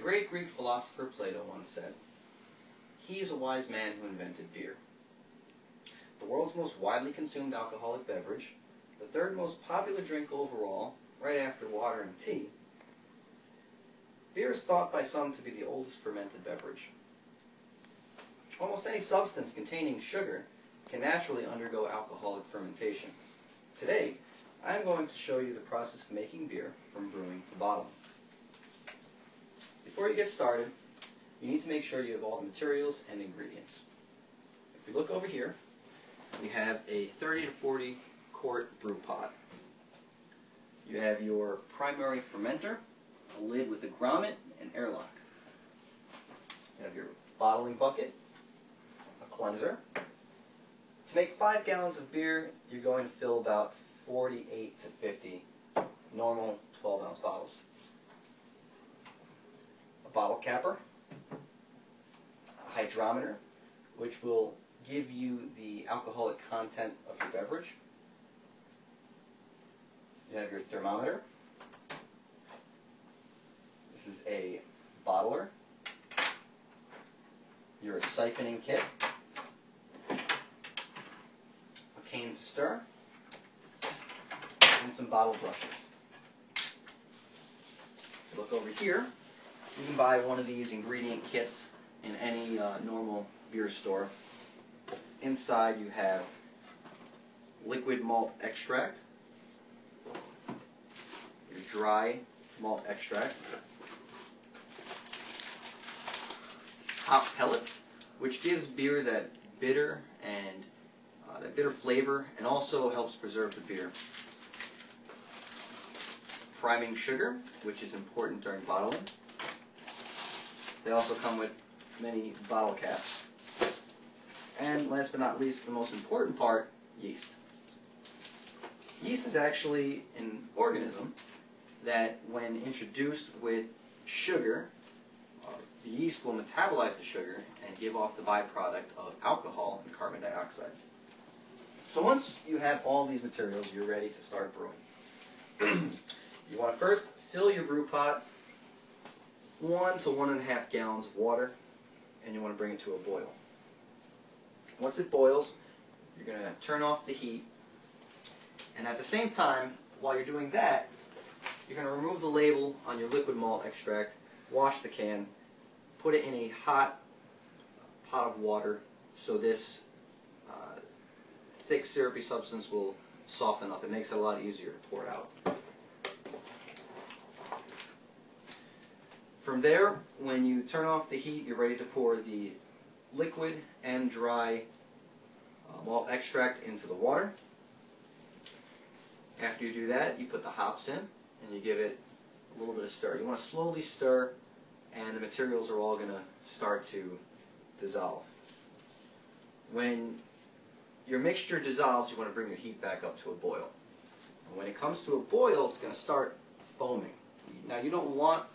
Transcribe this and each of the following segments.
great Greek philosopher Plato once said, "He is a wise man who invented beer." The world's most widely consumed alcoholic beverage, the third most popular drink overall, right after water and tea, beer is thought by some to be the oldest fermented beverage. Almost any substance containing sugar can naturally undergo alcoholic fermentation. Today, I am going to show you the process of making beer from brewing to bottling. Before you get started, you need to make sure you have all the materials and ingredients. If we look over here, we have a 30 to 40 quart brew pot. You have your primary fermenter, a lid with a grommet and airlock. You have your bottling bucket, a cleanser. To make 5 gallons of beer, you're going to fill about 48 to 50 normal 12-ounce bottles. A bottle capper, a hydrometer, which will give you the alcoholic content of your beverage. You have your thermometer. This is a bottler, your siphoning kit, a cane to stir, and some bottle brushes. Look over here. You can buy one of these ingredient kits in any normal beer store. Inside you have liquid malt extract, your dry malt extract, hop pellets, which gives beer that bitter and that bitter flavor, and also helps preserve the beer. Priming sugar, which is important during bottling. They also come with many bottle caps. And last but not least, the most important part, yeast. Yeast is actually an organism that, when introduced with sugar, the yeast will metabolize the sugar and give off the byproduct of alcohol and carbon dioxide. So once you have all these materials, you're ready to start brewing. You want to first fill your brew pot 1 to 1.5 gallons of water, and you want to bring it to a boil. Once it boils, you're going to turn off the heat, and at the same time, while you're doing that, you're going to remove the label on your liquid malt extract, wash the can, put it in a hot pot of water so this thick syrupy substance will soften up. It makes it a lot easier to pour out. From there, when you turn off the heat, you're ready to pour the liquid and dry malt extract into the water. After you do that, you put the hops in and you give it a little bit of stir. You want to slowly stir, and the materials are all going to start to dissolve. When your mixture dissolves, you want to bring your heat back up to a boil. And when it comes to a boil, it's going to start foaming. Now, you don't want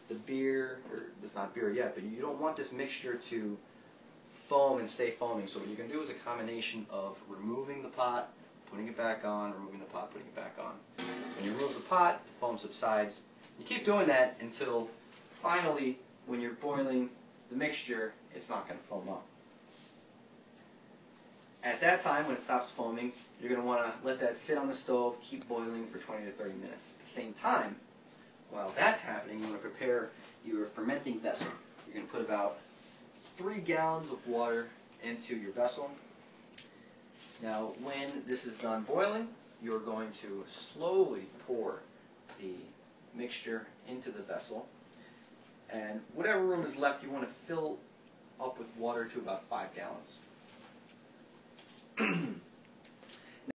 the beer, or it's not beer yet, but you don't want this mixture to foam and stay foaming. So what you can do is a combination of removing the pot, putting it back on, removing the pot, putting it back on. When you remove the pot, the foam subsides. You keep doing that until finally, when you're boiling the mixture, it's not going to foam up. At that time, when it stops foaming, you're going to want to let that sit on the stove, keep boiling for 20 to 30 minutes. At the same time, while that's happening, you want to prepare your fermenting vessel. You're going to put about 3 gallons of water into your vessel. Now, when this is done boiling, you're going to slowly pour the mixture into the vessel. And whatever room is left, you want to fill up with water to about 5 gallons.